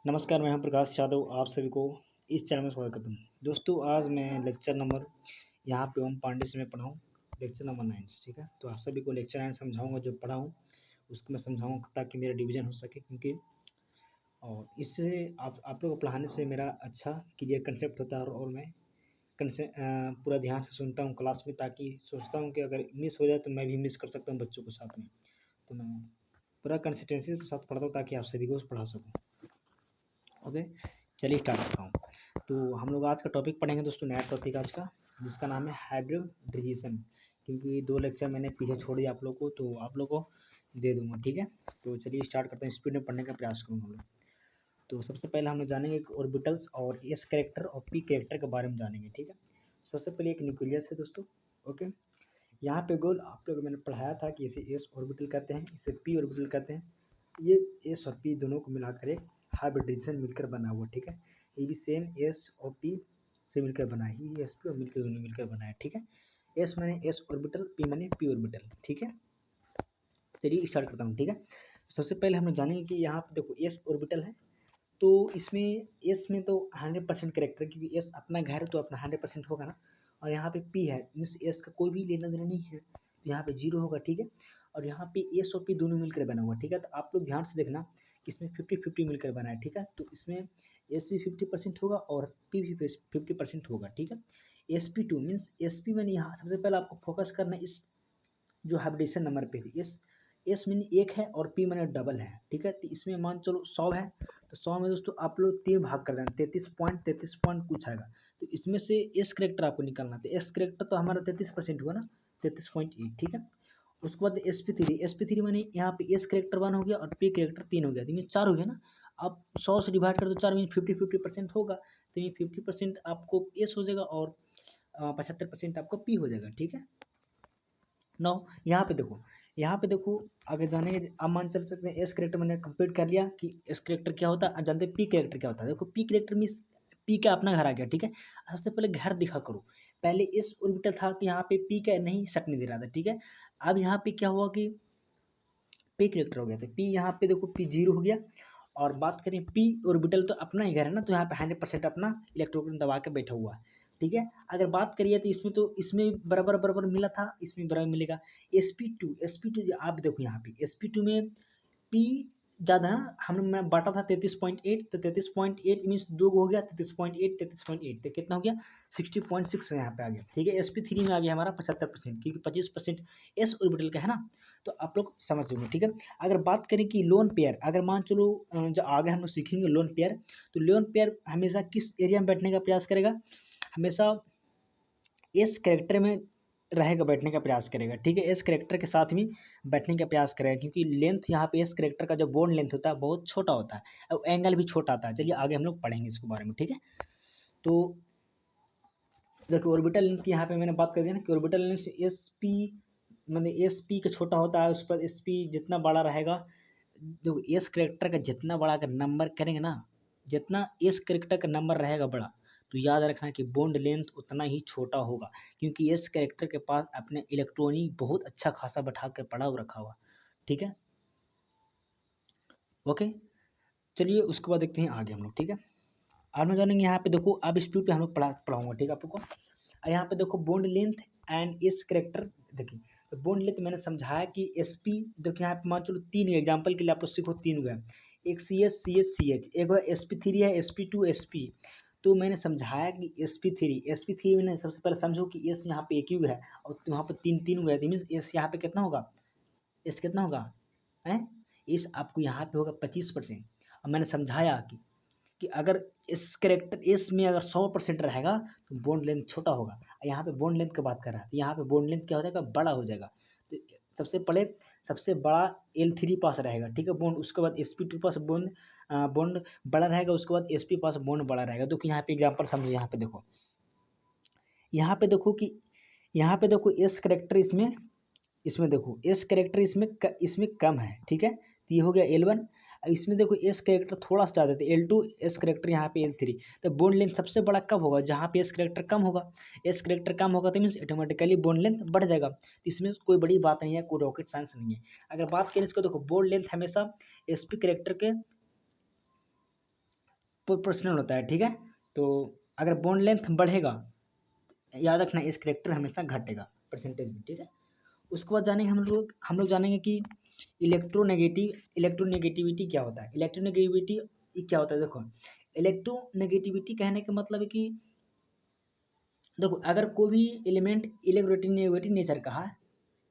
नमस्कार, मैं हूं प्रकाश यादव। आप सभी को इस चैनल में स्वागत करता हूँ। दोस्तों, आज मैं लेक्चर नंबर यहाँ पे ओम पांडे से मैं पढ़ाऊँ लेक्चर नंबर 9, ठीक है। तो आप सभी को लेक्चर 9 समझाऊंगा, जो पढ़ा हूँ उसको मैं समझाऊंगा ताकि मेरा डिवीजन हो सके, क्योंकि और इससे आप लोग को पढ़ाने से मेरा अच्छा क्लियर कंसेप्ट होता है और मैं पूरा ध्यान से सुनता हूँ क्लास में, ताकि सोचता हूँ कि अगर मिस हो जाए तो मैं भी मिस कर सकता हूँ बच्चों के साथ में। तो मैं पूरा कंसिस्टेंसी के साथ पढ़ता हूँ ताकि आप सभी को पढ़ा सकूँ। ओके, चलिए स्टार्ट करता हूँ। तो हम लोग आज का टॉपिक पढ़ेंगे दोस्तों, नया टॉपिक आज का, जिसका नाम है हाइब्रिडाइजेशन। क्योंकि 2 लेक्चर मैंने पीछे छोड़ दिया आप लोग को, तो आप लोग को दे दूंगा, ठीक है। तो चलिए स्टार्ट करते हैं, स्पीड में पढ़ने का प्रयास करूँगा हम लोग। तो सबसे पहले हम लोग जानेंगे ऑर्बिटल्स और एस कैरेक्टर और पी कैरेक्टर के बारे में जानेंगे, ठीक है। सबसे पहले एक न्यूक्लियस है दोस्तों। ओके, यहाँ पे गोल आप लोग मैंने पढ़ाया था कि इसे एस ऑर्बिटल कहते हैं, इसे पी ऑर्बिटल कहते हैं। ये एस और पी दोनों को मिलाकर एक हाइब्रिडाइजेशन मिलकर बना हुआ, ठीक है। ये भी सेम एस और पी से मिलकर बना है, ये एस पी और मिलकर दोनों मिलकर बना है, ठीक है। एस माने एस ऑर्बिटल, पी माने पी ऑर्बिटल, ठीक है। चलिए स्टार्ट करता हूँ, ठीक है। सबसे पहले हम लोग जानेंगे कि यहाँ पे देखो एस ऑर्बिटल है, तो इसमें एस में तो 100% करेक्टर, क्योंकि एस अपना घर है तो अपना 100% होगा ना। और यहाँ पे पी है, मीन्स एस का कोई भी लेना देना नहीं है, तो यहाँ पे 0 होगा, ठीक है। और यहाँ पे एस और पी दोनों मिलकर बना हुआ, ठीक है। तो आप लोग ध्यान से देखना कि इसमें 50-50 मिलकर बना है, ठीक है। तो इसमें एस भी 50% होगा और पी भी 50% होगा, ठीक है। S P two means S P मैंने यहाँ सबसे पहले आपको फोकस करना है इस जो हाइब्रिडेशन नंबर पे थी। एस मीन 1 है और पी मैंने डबल है, ठीक है। तो इसमें मान चलो 100 है, तो 100 में दोस्तों आप लोग 3 भाग कर देना, 33 पॉइंट कुछ आएगा। तो इसमें से एस करेक्टर आपको निकालना था। एस करेक्टर तो हमारा 33% हुआ ना, 33.8, ठीक है। उसके बाद एस पी थ्री मैंने यहाँ पे एस करेक्टर 1 हो गया और पी करेक्टर 3 हो गया, तो ये 4 हो गया ना। अब 100 से डिवाइड कर दो 4 में 50-50% होगा, तो ये 50% आपको एस हो जाएगा और 75% आपको पी हो जाएगा, ठीक है। नौ यहाँ पे देखो आगे जाने के अब मान चल सकते हैं एस करेक्टर मैंने कंप्लीट कर लिया कि एस करेक्टर क्या होता है। अब जानते हैं पी करेक्टर क्या होता है। देखो पी करेक्टर मीन्स पी का अपना घर आ गया, ठीक है। सबसे पहले घर दिखा करो, पहले एस ऑर्बिटल था कि यहाँ पे पी का नहीं सटने दे रहा था, ठीक है। अब यहाँ पे क्या हुआ कि पी करेक्टर हो गया, तो पी यहाँ पे देखो पी 0 हो गया। और बात करें पी ऑर्बिटल, तो अपना ही घर है ना, तो यहाँ पे 100% अपना इलेक्ट्रॉन दबा के बैठा हुआ है, ठीक है। अगर बात करिए तो इसमें बराबर बराबर मिला था, इसमें बराबर मिलेगा। sp2 आप देखो यहाँ पे sp2 में पी ज़्यादा है, हम मैं बांटा था 33.8, तो 33.8 मीन्स 2 हो गया, 33.8 तो कितना हो गया 60.6 यहाँ पे आ गया, ठीक है। sp3 में आ गया हमारा 75%, क्योंकि 25% एस ऑर्बिटल का है ना। तो आप लोग समझ जाओगे, ठीक है। अगर बात करें कि लोन पेयर, अगर मान चलो जो आगे हम लोग सीखेंगे लोन पेयर, तो लोन पेयर हमेशा किस एरिया में बैठने का प्रयास करेगा, हमेशा इस कैरेक्टर में रहेगा, बैठने का प्रयास करेगा, ठीक है। इस कैरेक्टर के साथ में बैठने का प्रयास करेगा, क्योंकि लेंथ यहाँ पे इस कैरेक्टर का जो बोन लेंथ होता है बहुत छोटा होता है और एंगल भी छोटा आता है। चलिए आगे हम लोग पढ़ेंगे इसके बारे में, ठीक है। तो देखो ऑर्बिटल लेंथ की यहाँ पे मैंने बात कर दी ना कि ऑर्बिटल लेंथ एस पी मतलब एस पी का छोटा होता है, उस पर एस पी जितना बड़ा रहेगा, जो एस करेक्टर का जितना बड़ा अगर नंबर करेंगे ना, जितना एस करेक्टर का नंबर रहेगा बड़ा, तो याद रखना कि बॉन्ड लेंथ उतना ही छोटा होगा, क्योंकि एस करेक्टर के पास अपने इलेक्ट्रॉनिक बहुत अच्छा खासा बैठा कर पड़ा हुआ रखा हुआ, ठीक है। ओके, चलिए उसके बाद देखते हैं आगे हम लोग, ठीक है। आज हम जानेंगे यहाँ पे देखो, अब स्पीड पे हम लोग पढ़ाऊंगा, ठीक है आप लोग को। यहाँ पे देखो बॉन्ड लेंथ एंड इस करेक्टर, देखिए तो बॉन्ड लेंथ मैंने समझाया कि एस पी, देखिए यहाँ पे मान चलो 3 एग्जाम्पल के लिए आप लोग सीखो, 3 हुआ है, एक सी एच, एक हुआ sp3 है, sp2 sp। तो मैंने समझाया कि sp3 मैंने सबसे पहले समझो कि एस यहाँ पे एक ही हुआ है और वहाँ पर 3 हुआ है, मीन्स एस यहाँ पे कितना होगा, एस कितना होगा है, एस आपको यहाँ पे होगा 25%। और मैंने समझाया कि अगर इस करेक्टर एस में अगर 100% रहेगा तो बॉन्ड लेंथ छोटा होगा। यहाँ पे बॉन्ड लेंथ की बात कर रहा है, तो यहाँ पे बॉन्ड लेंथ क्या हो जाएगा, बड़ा हो जाएगा। तो सबसे बड़ा L3 पास रहेगा, ठीक है बॉन्ड। उसके बाद sp2 पास बॉन्ड बड़ा रहेगा, उसके बाद sp पास बॉन्ड बड़ा रहेगा। तो यहाँ पे एग्जाम्पल समझो, यहाँ पे देखो एस करेक्टर इसमें देखो एस करेक्टर इसमें कम है, ठीक है। तो ये हो गया L1। इसमें देखो एस करेक्टर थोड़ा सा ज़्यादा था, L2, एस करेक्टर यहाँ पे L3। तो बॉन्ड लेंथ सबसे बड़ा कब होगा, जहाँ पे एस करेक्टर कम होगा। एस करेक्टर कम होगा तो मीन्स ऑटोमेटिकली बॉन्ड लेंथ बढ़ जाएगा। तो इसमें कोई बड़ी बात नहीं है, कोई रॉकेट साइंस नहीं है। अगर बात करें इसको, देखो बॉन्ड लेंथ हमेशा एस पी करेक्टर के प्रोपोर्शनल होता है, ठीक है। तो अगर बॉन्ड लेंथ बढ़ेगा, याद रखना इस करेक्टर हमेशा घटेगा परसेंटेज में, ठीक है। उसके बाद जानेंगे हम लोग जानेंगे कि इलेक्ट्रोनेगेटिविटी क्या होता है। इलेक्ट्रोनेगेटिविटी क्या होता है, देखो इलेक्ट्रोनेगेटिविटी कहने का मतलब है कि देखो अगर कोई भी एलिमेंट इलेक्ट्रोनेगेटिव नेचर का है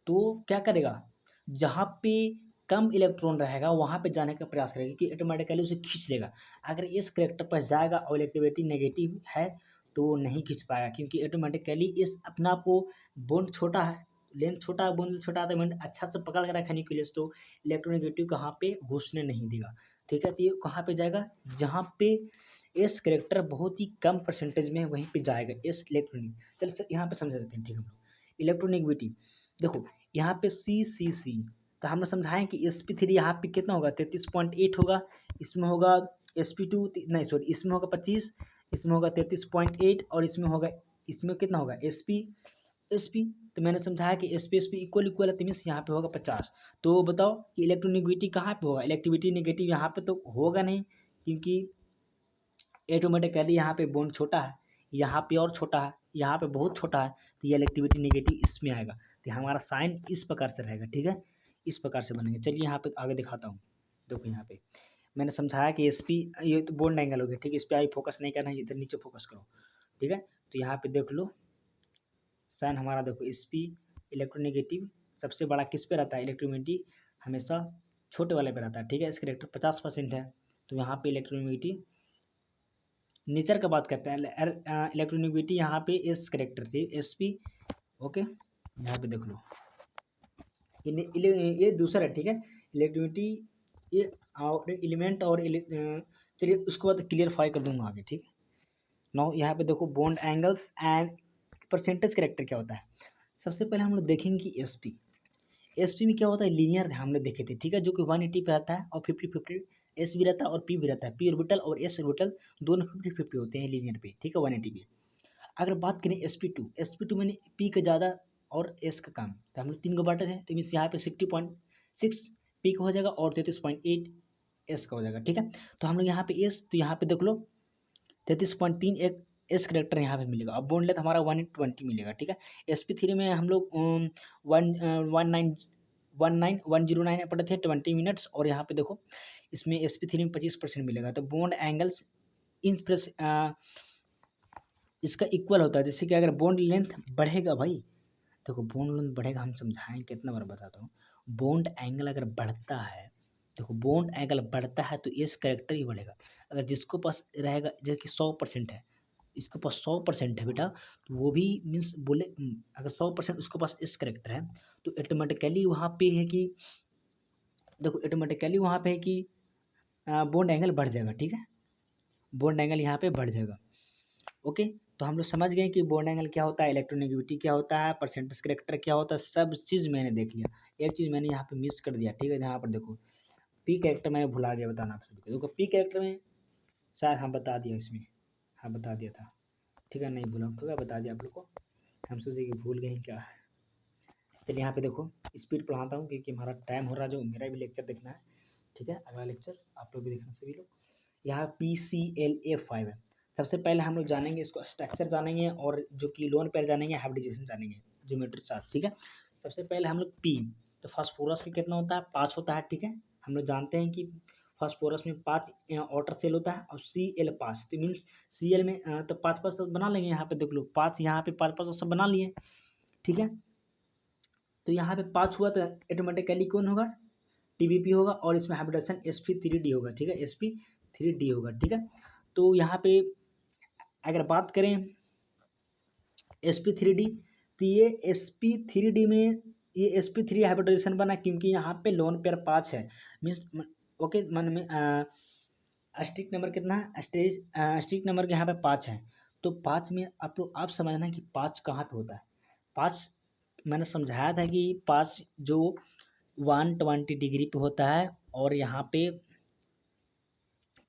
तो क्या करेगा, जहाँ पे कम इलेक्ट्रॉन रहेगा वहाँ पे जाने का प्रयास करेगा कि ऑटोमेटिकली उसे खींच लेगा। अगर इस करेक्टर पर जाएगा और इलेक्ट्रिविटी नेगेटिव है तो नहीं खींच पाएगा, क्योंकि ऑटोमेटिकली इस अपना को बॉन्ड छोटा है, लेंथ छोटा है, बॉन्ड छोटा है, तो बॉन्ड अच्छा से पकड़ के रखने के लिए तो इलेक्ट्रोनेगेटिव कहाँ पे घुसने नहीं देगा, ठीक है। तो ये कहाँ पे जाएगा, जहाँ पे इस करेक्टर बहुत ही कम परसेंटेज में है वहीं पे जाएगा इस इलेक्ट्रॉनिक। चल सर यहाँ पे समझा देते हैं, ठीक है। हम लोग इलेक्ट्रोनेगेटिविटी देखो यहाँ पे सी तो हम लोग समझाएं कि sp3 यहाँ पे कितना होगा 33.8 होगा, इसमें होगा sp2 नहीं सॉरी इसमें होगा 25, इसमें होगा 33.8 और इसमें होगा, इसमें कितना होगा sp तो मैंने समझाया कि sp इक्वल है, तो मीन्स यहाँ पे होगा 50। तो बताओ कि इलेक्ट्रोनेगेटिविटी कहाँ पे होगा, इलेक्ट्रिविटी नेगेटिव यहाँ पे तो होगा नहीं, क्योंकि ऑटोमेटिकली यहाँ पे बॉन्ड छोटा है, यहाँ पे और छोटा है, यहाँ पे बहुत छोटा है, तो ये इलेक्ट्रिविटी नेगेटिव इसमें आएगा। तो हमारा साइन इस प्रकार से रहेगा, ठीक है, इस प्रकार से बनेंगे। चलिए यहाँ पे आगे दिखाता हूँ। देखो यहाँ पे मैंने समझाया कि एस पी ये तो बॉन्ड एंगल हो गया, ठीक है, इस पर आई फोकस नहीं करना है, इधर नीचे फोकस करो, ठीक है। तो यहाँ पे देख लो साइन हमारा, देखो एस पी इलेक्ट्रोनेगेटिव सबसे बड़ा किस पे रहता है, इलेक्ट्रोनेगेटिव हमेशा छोटे वाले पे रहता है, ठीक है। इस करेक्टर 50% है, तो यहाँ पे इलेक्ट्रोनेगेटिव नेचर का बात करते हैं, इलेक्ट्रोनेगेटिविटी यहाँ पे इस करेक्टर थी एस पी, ओके। यहाँ पे देख लो ये दूसरा है, ठीक है, इलेक्ट्रिविटी ये और एलिमेंट और चलिए उसके बाद क्लियरफाई कर दूंगा आगे, ठीक है। नाउ यहाँ पे देखो bond angles and percentage character क्या होता है। सबसे पहले हम लोग देखेंगे कि एसपी में क्या होता है, लीनियर हम लोग देखे थे, ठीक है, जो कि 180 पे आता है और 50-50 एस भी रहता है और पी भी रहता है, पी ऑर्बिटल और एस ऑर्बिटल दोनों 50-50 होते हैं लीनियर पे, ठीक है, 180 पे। अगर बात करें sp2 में पी का ज़्यादा और एस का कम, तो हम लोग 3 को बांटे हैं, तो मीन्स यहाँ पे 60.6 पी का हो जाएगा और 33.8 एस का हो जाएगा, ठीक है। तो हम लोग यहाँ पे एस, तो यहाँ पे देख लो 33.3 एक एस करेक्टर यहाँ पे मिलेगा। अब बॉन्ड लेंथ हमारा 120 मिलेगा, ठीक है। sp3 में हम लोग 109 पढ़े थे 20 मिनट्स, और यहाँ पे देखो इसमें sp3 में 25% मिलेगा। तो बॉन्ड एंगल्स इन इसका इक्वल होता है, जैसे कि अगर बॉन्ड लेंथ बढ़ेगा भाई, देखो बॉन्ड लेंथ बढ़ेगा, हम समझाएं कितना बार बताता हूँ, बॉन्ड एंगल अगर बढ़ता है, देखो बॉन्ड एंगल बढ़ता है तो इस करेक्टर ही बढ़ेगा। अगर जिसको पास रहेगा जैसे कि 100% है, इसके पास 100% है बेटा, तो वो भी मीन्स बोले अगर 100% उसके पास इस करेक्टर है तो ऑटोमेटिकली वहाँ पे है कि देखो ऑटोमेटिकली वहाँ पे है कि बॉन्ड एंगल बढ़ जाएगा, ठीक है, बॉन्ड एंगल यहाँ पे बढ़ जाएगा, ओके। तो हम लोग समझ गए कि बॉन्ड एंगल क्या होता है, इलेक्ट्रोनेगेटिविटी क्या होता है, परसेंटेज करेक्टर क्या होता है, सब चीज़ मैंने देख लिया। एक चीज़ मैंने यहाँ पे मिस कर दिया, ठीक है, यहाँ पर देखो पी कैरेक्टर मैंने भुला गया बताना आप सभी को। देखो पी कैरेक्टर में शायद हम बता दिया, इसमें हाँ बता दिया था, ठीक है, नहीं भूला, ठीक है, बता दिया आप लोग को, हम सोचे कि भूल गए क्या है। चलिए यहाँ पे देखो स्पीड पढ़ाता हूँ क्योंकि हमारा टाइम हो रहा है, जो मेरा भी लेक्चर देखना है, ठीक है, अगला लेक्चर आप लोग भी देखना सभी लोग। यहाँ PCLA5 है। सबसे पहले हम लोग जानेंगे इसको स्ट्रक्चर जानेंगे, और जो कि लोन पेयर जानेंगे, हाइब्रिडाइजेशन जानेंगे, ज्योमेट्री साथ, ठीक है। सबसे पहले हम लोग पी, तो फास्फोरस का कितना होता है, 5 होता है, ठीक है। हम लोग जानते हैं कि फास्फोरस में 5 आउटर सेल होता है और Cl 5, तो मीन्स Cl में तो 5 तो बना लेंगे, यहाँ पे देख लो 5, यहाँ पे 5 सब बना लिए, ठीक है। तो यहाँ पे 5 हुआ तो ऑटोमेटिकली कौन होगा, TBP होगा, और इसमें हाइब्रिडेशन sp3d होगा, ठीक है, sp3d होगा, ठीक है। तो यहाँ पे अगर बात करें sp3d, तो ये sp3d में ये sp3 हाइब्रिडाइजेशन बना क्योंकि यहाँ पे लोन पेयर 5 है, मीन्स ओके, मन में स्ट्रिक नंबर कितना है, स्ट्रिक नंबर के यहाँ पे 5 है। तो 5 में आप समझना कि 5 कहाँ पे होता है, 5 मैंने समझाया था कि 5 जो 120 डिग्री पे होता है, और यहाँ पे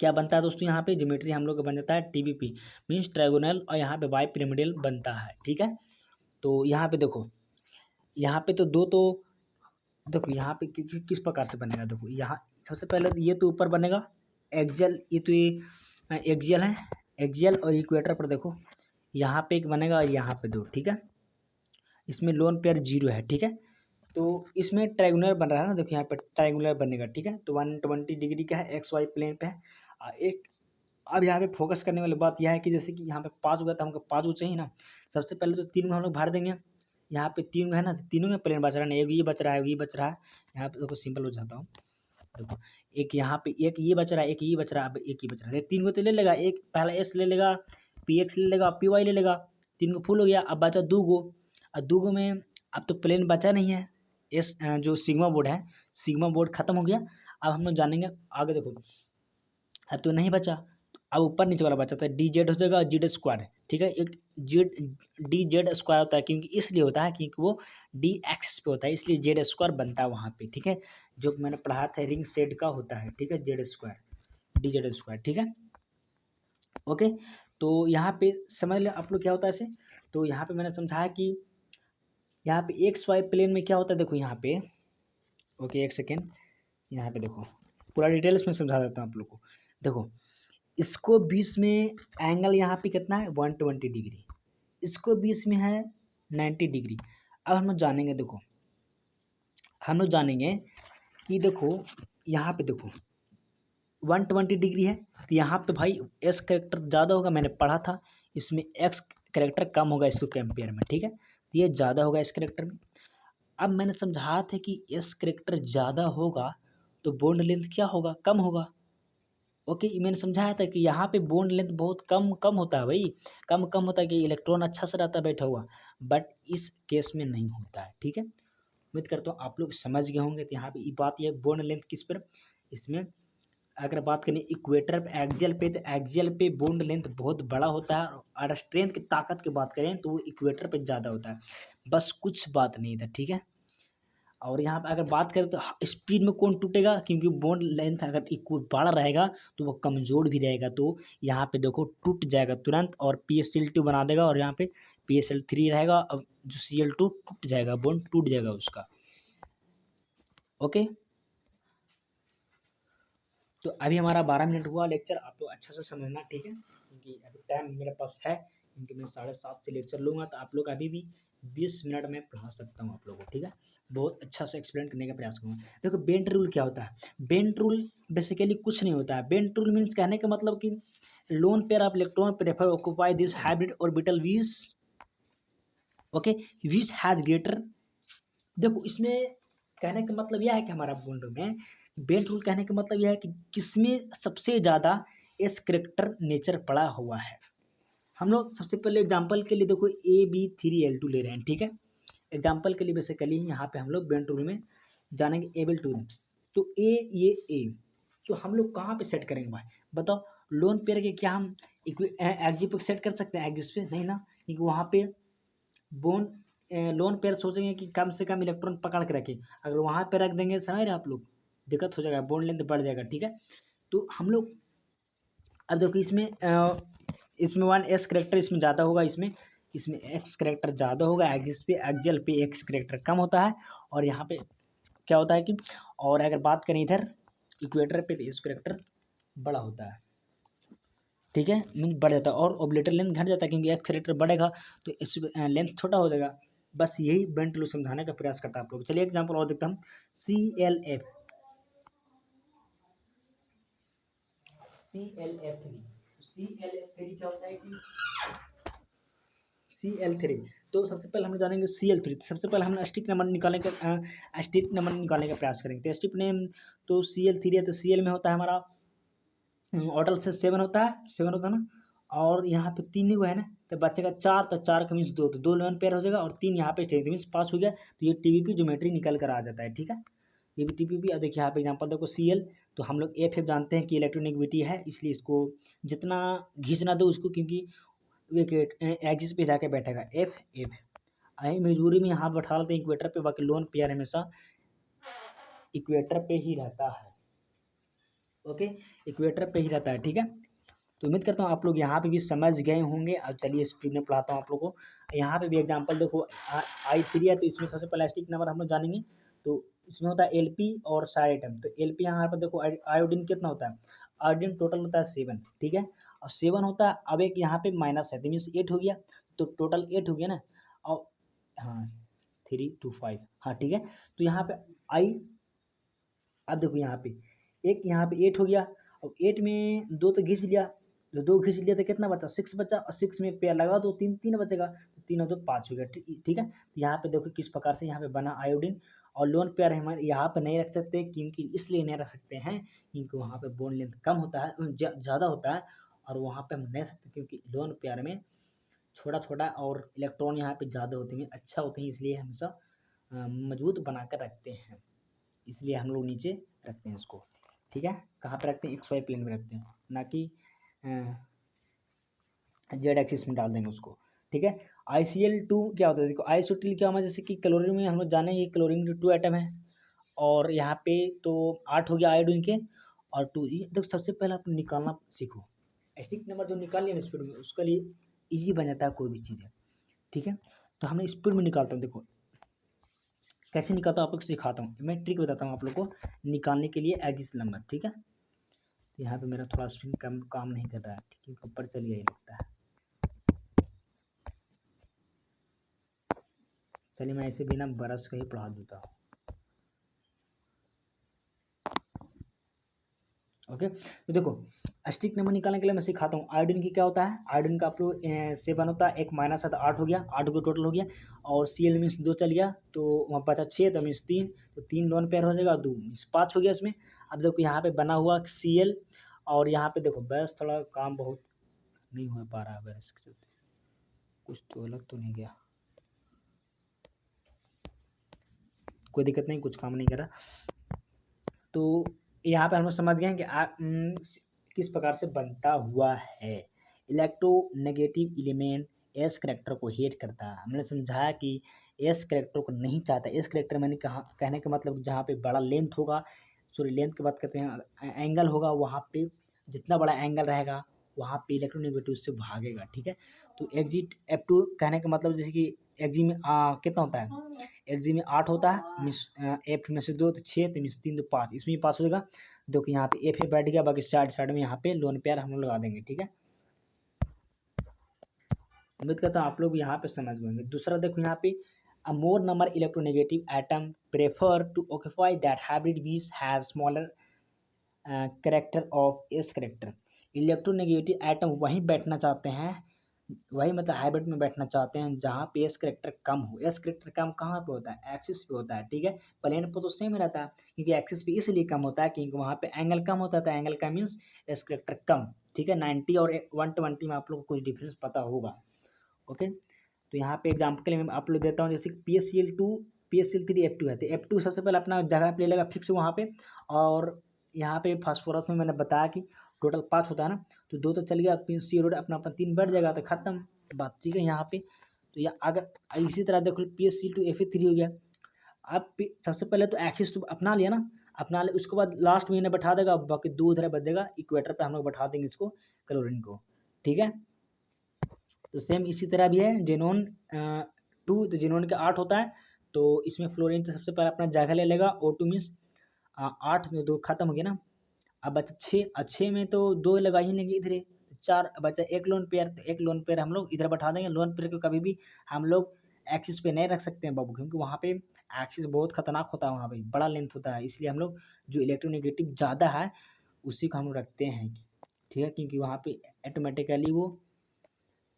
क्या बनता है दोस्तों, यहाँ पे ज्योमेट्री हम लोग का बन जाता है TBP मीन्स ट्रायगोनल, और यहाँ पे बाई पिरामिडल बनता है, ठीक है। तो यहाँ पे देखो, यहाँ पे तो दो, तो देखो यहाँ पे किस प्रकार से बनेगा, देखो यहाँ सबसे पहले तो ये तो ऊपर बनेगा एक्सियल, ये तो ये एक्सियल है, एक्सियल और इक्वेटर पर देखो यहाँ पे एक बनेगा और यहाँ पे दो, ठीक है। इसमें लोन पेयर 0 है, ठीक है। तो इसमें ट्रायंगुलर बन रहा है ना, देखो यहाँ पे ट्रायंगुलर बनेगा, ठीक है। तो 120 डिग्री का है, एक्स वाई प्लेन पे है। एक अब यहाँ पे फोकस करने वाली बात यह है कि जैसे कि यहाँ पे 5 हुआ था, हमको 5 गो चाहिए ना। सबसे पहले तो 3 को हम लोग भर देंगे। यहाँ पे 3 है ना, तो तीनों में प्लेन बच रहा है ना, एक ये बच रहा है, ये बच रहा है। यहाँ पे देखो सिंपल हो जाता हूँ, देखो एक यहाँ पे एक ये बच रहा है, एक ये बच रहा है, अब एक ये बच रहा है। 3 को तो ले लेगा, एक पहला एस ले लेगा, पी एक्स ले लेगा, पी वाई ले लेगा। 3 को फुल हो गया, अब बचा 2 गो। और 2 गो में अब तो प्लेन बचा नहीं है। एस जो सिग्मा बोर्ड है, सिग्मा बोर्ड खत्म हो गया। अब हम लोग जानेंगे आगे, देखो अब तो नहीं बचा। अब ऊपर नीचे वाला बचा था, डी जेड हो जाएगा, जेड स्क्वायर, ठीक है। एक जेड डी जेड स्क्वायर होता है, क्योंकि इसलिए होता है क्योंकि वो डी एक्स पे होता है, इसलिए जेड स्क्वायर बनता है वहाँ पे, ठीक है। जो मैंने पढ़ा था रिंग सेट का होता है, ठीक है, Z square, D Z square, ठीक है। ओके, तो यहाँ पे समझ लें आप लोग क्या होता है ऐसे। तो यहाँ पे मैंने समझाया कि यहाँ पे एक्स वाई प्लेन में क्या होता है, देखो यहाँ पे। ओके, एक सेकेंड, यहाँ पे देखो पूरा डिटेल्स में समझा देता हूँ आप लोग को। देखो इसको 20 में एंगल यहाँ पे कितना है 120 डिग्री, इसको 20 में है 90 डिग्री। अब हम लोग जानेंगे, देखो हम लोग जानेंगे कि देखो यहाँ पे देखो 120 डिग्री है, तो यहाँ पे भाई एस करेक्टर ज़्यादा होगा, मैंने पढ़ा था। इसमें एक्स करेक्टर कम होगा इसको कंपेयर में, ठीक है। तो ये ज़्यादा होगा इस करेक्टर में। अब मैंने समझाया था कि एस करेक्टर ज़्यादा होगा तो बॉन्ड लेंथ क्या होगा, कम होगा। ओके, मैंने समझाया था कि यहाँ पे बॉन्ड लेंथ बहुत कम कम होता है भाई, कम कम होता है कि इलेक्ट्रॉन अच्छा से रहता है बैठा हुआ, बट इस केस में नहीं होता है, ठीक है। उम्मीद करता हूँ आप लोग समझ गए होंगे। तो यहाँ पे ये बात ये बॉन्ड लेंथ किस पर, इसमें अगर बात करें इक्वेटर पे एक्सियल पे, तो एक्सियल पे बॉन्ड लेंथ बहुत बड़ा होता है, और स्ट्रेंथ की ताकत की बात करें तो वो इक्वेटर पे ज़्यादा होता है, बस कुछ बात नहीं था, ठीक है। और यहाँ पे अगर बात करें तो स्पीड में कौन टूटेगा, क्योंकि बॉन्ड लेंथ अगर इक्वल बड़ा रहेगा तो वो कमज़ोर भी रहेगा, तो यहाँ पे देखो टूट जाएगा तुरंत और PSL2 बना देगा, और यहाँ पे PSL3 रहेगा, अब जो Cl2 टूट जाएगा, बॉन्ड टूट जाएगा उसका। ओके, तो अभी हमारा 12 मिनट हुआ लेक्चर, आप लोग अच्छा से समझना, ठीक है, क्योंकि अभी टाइम मेरे पास है, क्योंकि मैं 7:30 से लेक्चर लूँगा, तो आप लोग अभी भी 20 मिनट में पढ़ा सकता हूँ आप लोगों को, ठीक है। बहुत अच्छा से एक्सप्लेन करने का प्रयास करूँगा। देखो बेंट रूल क्या होता है, बेंट रूल बेसिकली कुछ नहीं होता है। बेंट रूल मीन्स कहने का मतलब कि lone pair of electron prefer occupy this hybrid orbital which, okay, which has greater. देखो इसमें कहने का मतलब यह है कि हमारा बॉन्ड में बेंट रूल कहने का मतलब यह है कि किसमें सबसे ज़्यादा एस करेक्टर नेचर पड़ा हुआ है। हम लोग सबसे पहले एग्जांपल के लिए देखो AB3L2 ले रहे हैं, ठीक है। एग्जांपल के लिए बेसिकली यहाँ पे हम लोग बेंट रूल में जानेंगे एबल2। तो ये ए, तो हम लोग कहाँ पे सेट करेंगे भाई बताओ। लोन पेयर के क्या हम एक्जिस पे सेट कर सकते हैं, एक्जिस पे नहीं ना, क्योंकि वहाँ पे बोन लोन पेयर सोचेंगे कि कम से कम इलेक्ट्रॉन पकड़ के रखें, अगर वहाँ पे रख देंगे समझ रहे आप लोग, दिक्कत हो जाएगा, बॉन्ड लेंथ बढ़ जाएगा, ठीक है। तो हम लोग अब देखो इसमें 1s करेक्टर इसमें ज़्यादा होगा, इसमें x करेक्टर ज़्यादा होगा, एक्सिस पे एक्सियल पे x करेक्टर कम होता है, और यहाँ पे क्या होता है कि, और अगर बात करें इधर इक्वेटर पे तो s करेक्टर बड़ा होता है, ठीक है, मीन बढ़ जाता है, और ऑब्लेटर लेंथ घट जाता है, क्योंकि एक्स करेक्टर बढ़ेगा तो इस लेंथ छोटा हो जाएगा। बस यही बेंट रूल समझाने का प्रयास करता है आप लोग। चलिए एग्जांपल और देखता हूँ, CLF CLF3, CLF3 क्या होता है कि CL3, तो सबसे पहले हम जानेंगे CL3। सबसे पहले हम स्टिक नंबर निकालने का प्रयास करेंगे। तो स्टिक नेम तो CL3 है, तो CL में होता है हमारा ऑर्डर से 7 होता है, 7 होता है ना, और यहाँ पे 3 हुआ है ना, तो बचेगा 4, तो 4 का मीन्स 2, तो 2 लोन पेयर हो जाएगा, और 3 यहाँ पे स्टेट मीन्स 5 हो गया। तो ये TPP ज्योमेट्री निकल कर आ जाता है, ठीक है। ये भी TPP। और देखिए यहाँ पे एग्जाम्पल देखो CL, तो हम लोग FF जानते हैं कि इलेक्ट्रोनेगेटिविटी है, इसलिए इसको जितना घिंचना दो उसको, क्योंकि विकेट एक्सिस पे जाके बैठेगा FF। आई मजबूरी में यहाँ बैठा लेते हैं इक्वेटर पे, बाकी लोन पेयर हमेशा इक्वेटर पे ही रहता है, ओके, इक्वेटर पे ही रहता है, ठीक है। तो उम्मीद करता हूँ आप लोग यहाँ पे भी समझ गए होंगे। अब चलिए स्क्रीन में पढ़ाता हूँ आप लोगों को। यहाँ पे भी एग्जांपल देखो, I3 है, तो इसमें सबसे पहले स्टिक नंबर हम लोग जानेंगे। तो इसमें होता है LP और साइड एटम। तो LP यहाँ पर देखो आयोडीन कितना होता है, आयोडीन टोटल होता है 7, ठीक है। और 7 होता है, अब एक यहाँ पे माइनस है तो मीन्स 8 हो गया, तो टोटल 8 हो गया ना। और हाँ 3 2 5, हाँ ठीक है। तो यहाँ पे आई, अब देखो यहाँ पे एक यहाँ पे 8 हो गया, और 8 में 2 तो घिस लिया, तो 2 घिस लिया तो कितना बचा, 6 बचा, और 6 में पेयर लगा दो, 3 3 बचेगा, तो 3 और 2 5 हो गया, ठीक है। तो यहाँ पे देखो किस प्रकार से यहाँ पे बना आयोडीन। और लोन पेयर हमारे यहाँ पे नहीं रख सकते, क्योंकि इसलिए नहीं रख सकते हैं क्योंकि वहाँ पे बोन लेंथ कम होता है, ज़्यादा होता है, और वहाँ पे हम नहीं रख सकते क्योंकि लोन पेयर में छोटा छोटा और इलेक्ट्रॉन यहाँ पे ज़्यादा होते हैं, अच्छा होते हैं, इसलिए हमेशा मजबूत बना कर रखते हैं, इसलिए हम लोग नीचे रखते हैं इसको, ठीक है। कहाँ पे रखते हैं, XY प्लेन में रखते हैं, ना कि जेड एक्सिस में डाल देंगे उसको, ठीक है। ICl2 क्या होता है, देखो आइसोटिल क्या होगा, जैसे कि क्लोरीन में हम लोग जाने ये क्लोरीन के 2 एटम है, और यहाँ पे तो 8 हो गया आयोडीन के, और 2 देखो सबसे पहले आप निकालना सीखो, एस्टिक नंबर जो निकाल लिया स्पीड में, उसके लिए ईजी बन जाता है कोई भी चीज़ है, ठीक है। तो हमने स्पीड में निकालता हूँ, देखो कैसे निकालता हूँ आप लोग सिखाता हूँ, मैं ट्रिक बताता हूँ आप लोग को निकालने के लिए एक्सिस नंबर, ठीक है। तो यहाँ पे मेरा थोड़ा स्क्रीन काम नहीं कर रहा है, ठीक है, ऊपर चल गया ये लगता है। चलिए मैं इसे बिना ब्रश का ही पढ़ा देता हूँ, ओके। तो देखो स्टिक नंबर निकालने के लिए मैं सिखाता हूँ, आयोडीन की क्या होता है, आयोडीन का आप लोग 7 होता है, एक माइनस है तो 8 हो गया, 8 को टोटल हो गया, और Cl मीन्स 2 चल गया, तो वहाँ बचा 6, तो मीन्स 3, तो 3 लोन पेयर हो जाएगा, 2 मीन्स 5 हो गया इसमें। अब देखो यहाँ पे बना हुआ Cl, और यहाँ पे देखो बस थोड़ा काम बहुत नहीं हो पा रहा है, बस कुछ तो अलग तो नहीं गया, कोई दिक्कत नहीं, कुछ काम नहीं कर रहा। तो यहाँ पे हम लोग समझ गए हैं कि किस प्रकार से बनता हुआ है। इलेक्ट्रोनेगेटिव एलिमेंट एस करेक्टर को हेट करता है, हमने समझाया कि एस करेक्टर को नहीं चाहता। एस करेक्टर मैंने कहा, कहने का मतलब जहाँ पे बड़ा लेंथ होगा, सॉरी लेंथ की बात करते हैं, एंगल होगा, वहाँ पे जितना बड़ा एंगल रहेगा वहाँ पे इलेक्ट्रोनेगेटिव से भागेगा, ठीक है। तो एग्जिट F2 कहने का मतलब जैसे कि एग्जी में कितना होता है, एक्जी में 8 होता है, मिस एफ में से 2 तो 6, तो मिस 3 तो 5, इसमें भी 5 हो जाएगा। देखो यहाँ पे एफ बैठ गया, बाकी साइड साइड में यहाँ पे लोन पेयर हम लोग लगा देंगे, ठीक है। उम्मीद करता हूँ आप लोग यहाँ पे समझ गए। दूसरा देखो यहाँ पे a more number electronegative atom prefer to occupy that hybrid bees has smaller character of s character। Electronegative atom वहीं बैठना चाहते हैं, वही मतलब हाइब्रिड में बैठना चाहते हैं जहाँ पे एस करेक्टर कम हो। एस करेक्टर कम कहाँ पे होता है, एक्सिस पे होता है, ठीक है। प्लेन पे तो सेम रहता है, क्योंकि एक्सिस पे इसलिए कम होता है क्योंकि वहाँ पे एंगल कम होता था, एंगल का मीन्स एस करेक्टर कम, ठीक है। 90 और 120 में आप लोग को कुछ डिफरेंस पता होगा, ओके। तो यहाँ पे एग्जाम्पल के लिए मैं आप लोग देता हूँ, जैसे PaCl2 PaCl3 F2 है, तो F2 सबसे पहले अपना जगह पे ले लेगा फिक्स वहाँ पे, और यहाँ पे फास्फोरस में मैंने बताया कि टोटल 5 होता है ना, तो 2 तो चल गया, 3 सी रोड अपना अपना 3 बैठ जाएगा, तो खत्म बात, ठीक है। यहाँ पे तो या अगर इसी तरह देखो PaCl2 Fe3 हो गया। अब सबसे पहले तो एक्सिस तो अपना लिया ना, अपना ले, उसके बाद लास्ट महीने बैठा देगा, बाकी 2 उधर बच देगा, इक्वेटर पे हम लोग बैठा देंगे इसको, क्लोरीन को, ठीक है। तो सेम इसी तरह भी है, जेनोन 2, तो जेनोन का 8 होता है, तो इसमें फ्लोरीन तो सबसे पहले अपना जगह ले लेगा, O2 मीन्स 8 में 2 खत्म हो गया ना। अब बचा 6, 6 में तो 2 लगा ही लेंगे इधर, 4 बचा एक लोन पेयर, तो एक लोन पेयर हम लोग इधर बैठा देंगे। लोन पेयर को कभी भी हम लोग एक्सिस पे नहीं रख सकते हैं बाबू, क्योंकि वहाँ पे एक्सिस बहुत खतरनाक होता है, वहाँ पे बड़ा लेंथ होता है, इसलिए हम लोग जो इलेक्ट्रोनेगेटिव ज़्यादा है उसी को हम लोग रखते हैं, ठीक है, क्योंकि वहाँ पे ऑटोमेटिकली वो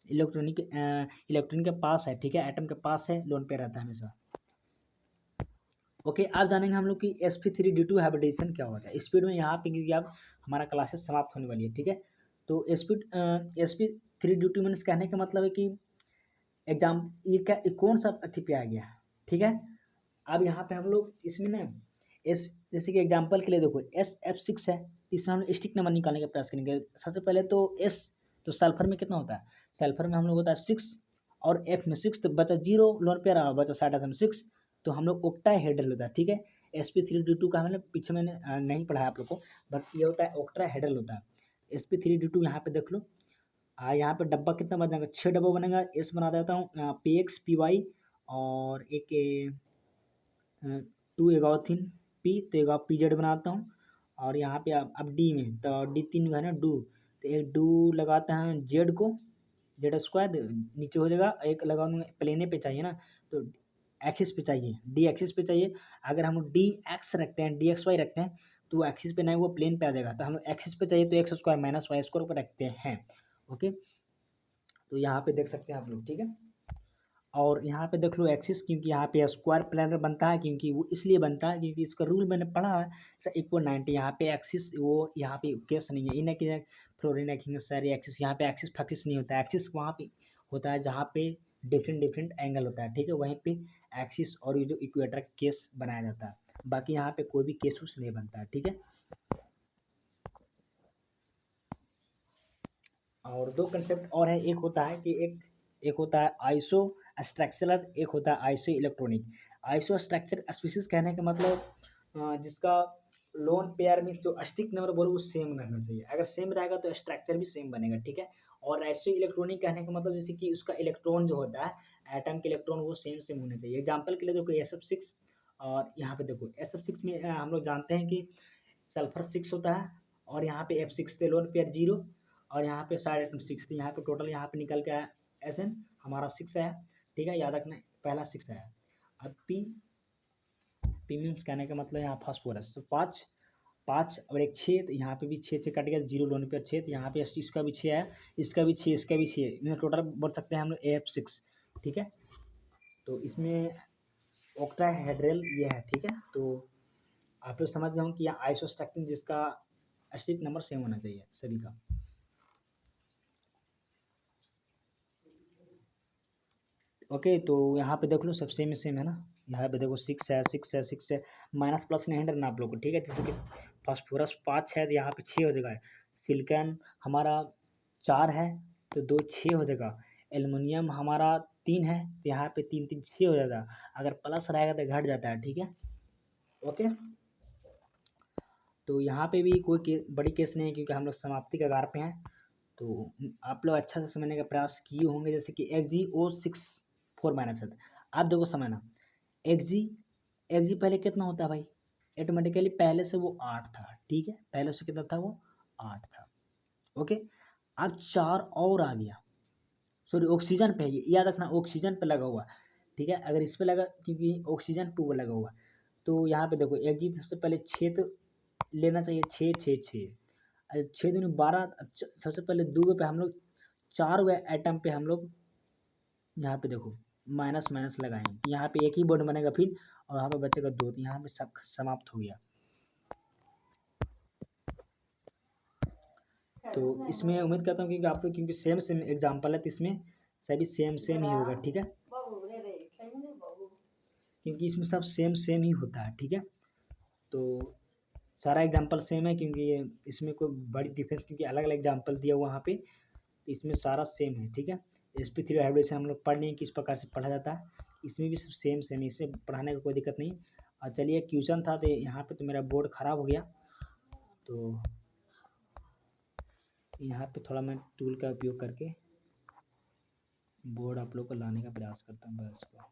इलेक्ट्रॉन के पास है, ठीक है, एटम के पास है, लोन पे रहता है हमेशा, ओके। आप जानेंगे हम लोग कि sp3d2 हाइब्रिडेशन क्या होता है स्पीड में, यहाँ पे क्योंकि अब हमारा क्लासेस समाप्त होने वाली है, ठीक है। तो sp3d2 मीन्स कहने का मतलब है कि एग्जाम ये क्या कौन सा अथी पे आ गया, ठीक है। अब यहाँ पे हम लोग इसमें ना एस, जैसे कि एग्जाम्पल के लिए देखो SF6 है, इसमें हम स्टिक नंबर निकालने का प्रयास करेंगे। सबसे पहले तो एस, तो सल्फर में कितना होता है, सल्फर में हम लोग होता है 6, और एफ में 6, तो बचा 0 लोन पे रहा, बचा साइड में 6, तो हम लोग ऑक्टाहेड्रल होता है, ठीक है। sp3d2 का हमने पीछे मैंने नहीं पढ़ा आप लोग को, बट ये होता है ऑक्टाहेड्रल होता है। sp3d2 यहाँ पे देख लो, यहाँ पे डब्बा कितना बनेगा, 6 डब्बा बनेगा। एस बना देता हूँ PX PY, और एक 2 एगाथिन P, तो एगा PZ बनाता हूँ, और यहाँ पे अब डी में तो डी 3 है ना डू, तो एक डू लगाते हैं जेड को, जेड स्क्वायर नीचे हो जाएगा, एक लगाऊंगा प्लेने पे चाहिए ना, तो एक्सिस पे चाहिए, डी एक्सिस पे चाहिए। अगर हम डी एक्स रखते हैं, डी एक्स वाई रखते हैं तो वो एक्सिस पे नहीं, वो प्लेन पे आ जाएगा, तो हम एक्सिस पे चाहिए तो x square minus y square पर रखते हैं। ओके, तो यहाँ पे देख सकते हैं आप लोग, ठीक है। और यहाँ पे देख लो एक्सिस, क्योंकि यहाँ पे स्क्वायर प्लेनर बनता है, क्योंकि वो इसलिए बनता है क्योंकि इसका रूल मैंने पढ़ा है सर इक्वल 90। यहाँ पे एक्सिस वो यहाँ पे केस नहीं है, इन्हें कि फ्लोरिन रखेंगे सर एक्सिस, यहाँ पे एक्सिस फैक्सिस नहीं होता है, एक्सिस वहाँ पे होता है जहाँ पे डिफरेंट डिफरेंट एंगल होता है, ठीक है, वहीं पे एक्सिस और ये जो इक्वेटर केस बनाया जाता है, बाकी यहाँ पे कोई भी केस उस नहीं बनता है, ठीक है। और दो कंसेप्ट और है, एक होता है कि एक होता है आइसो स्ट्रक्चरल, एक होता है iso electronic. Iso structure species कहने का मतलब जिसका लोन पेयर में जो स्टिक नंबर बोलो वो सेम रहना चाहिए, अगर सेम रहेगा तो स्ट्रक्चर भी सेम बनेगा, ठीक है। और आइसो इलेक्ट्रॉनिक कहने का मतलब जैसे कि उसका इलेक्ट्रॉन जो होता है एटम के इलेक्ट्रॉन वो सेम सेम होने चाहिए। एग्जाम्पल के लिए देखो SF6, और यहाँ पे देखो SF6 में हम लोग जानते हैं कि सल्फर 6 होता है, और यहाँ पे F6 थे लोन पेयर 0, और यहाँ पे साइड एटम 6 थी, यहाँ पे टोटल यहाँ पे निकल के आया SN हमारा 6 है, ठीक है, याद रखना पहला 6 है। अब पी मीन्स कहने का मतलब यहाँ फास्फोरस, तो 5 5 और एक 6, तो यहाँ पे भी 6 कट गया, 0 लोन पेयर 6, तो यहाँ पे इसका भी 6 है, इसका भी 6, इसका भी 6, टोटल बोल सकते हैं हम लोग AF6, ठीक है। तो इसमें ऑक्टाहेड्रल ये है, ठीक है। तो आप लोग समझ गए हो कि यहाँ आइसोस्ट्रक्चर जिसका एस्टिक नंबर सेम होना चाहिए सभी का। ओके, तो यहाँ पे देख लो सब सेम सेम है ना, यहाँ पे देखो 6 है, 6 है, 6 है, माइनस प्लस नहीं करना आप लोग को, ठीक है। जैसे कि फास्फोरस 5 है तो यहाँ पे 6 हो जाएगा, सिलिकॉन हमारा 4 है तो 2 6 हो जाएगा, एल्युमिनियम हमारा 3 है तो यहाँ पे 3 3 6 हो जाएगा, अगर प्लस रहेगा तो घट जाता है, ठीक है। ओके, तो यहाँ पे भी कोई बड़ी केस नहीं है क्योंकि हम लोग समाप्ति के कगार पे हैं, तो आप लोग अच्छा से समझने का प्रयास किए होंगे। जैसे कि XgO6 4 है, आप देखो समझना, Xg पहले कितना होता है भाई, ऑटोमेटिकली पहले से वो 8 था, ठीक है, पहले से कितना था वो 8 था। ओके, अब 4 और आ गया, सॉरी ऑक्सीजन पे है, याद रखना ऑक्सीजन पे लगा हुआ, ठीक है, अगर इस पे लगा क्योंकि ऑक्सीजन पे लगा हुआ, तो यहाँ पे देखो Xg सबसे पहले 6 तो लेना चाहिए, 6 6 6, 6 दूनी 12, सबसे पहले 2 पे हम लोग 4 एटम पे हम लोग यहाँ पे देखो माइनस माइनस लगाएंगे, यहाँ पे एक ही बॉन्ड बनेगा फिर, और यहाँ पे बचेगा 2, तो यहाँ पे सब समाप्त हो गया। तो इसमें उम्मीद करता हूँ कि आप लोग, क्योंकि सेम सेम एग्जाम्पल है तो इसमें सभी सेम सेम ही होगा, ठीक है, क्योंकि इसमें सब सेम सेम ही होता है, ठीक है। तो सारा एग्जाम्पल सेम है, क्योंकि ये इसमें कोई बड़ी डिफरेंस, क्योंकि अलग अलग एग्जाम्पल दिया हुआ वहाँ पे, तो इसमें सारा सेम है, ठीक है। sp3 हाइब्रिडेशन हम लोग पढ़ लें किस प्रकार से पढ़ा जाता है, इसमें भी सब सेम सेम है, इसमें पढ़ाने का कोई दिक्कत नहीं। और चलिए क्वेश्चन था, तो यहाँ पे तो मेरा बोर्ड ख़राब हो गया, तो यहाँ पे थोड़ा मैं टूल का उपयोग करके बोर्ड आप लोग को लाने का प्रयास करता हूँ बस को।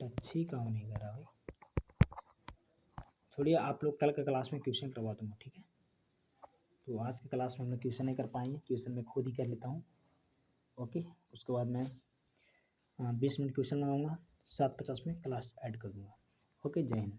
टच ही काम नहीं कर रहा भाई, छोड़िए, आप लोग कल का क्लास में क्वेश्चन करवा दूँगा, ठीक है। तो आज की क्लास में हम लोग क्वेश्चन नहीं कर पाएंगे, क्वेश्चन मैं खुद ही कर लेता हूँ। ओके, उसके बाद मैं 20 मिनट क्वेश्चन लगाऊंगा, 7:50 में क्लास ऐड कर दूँगा। ओके, जय हिंद।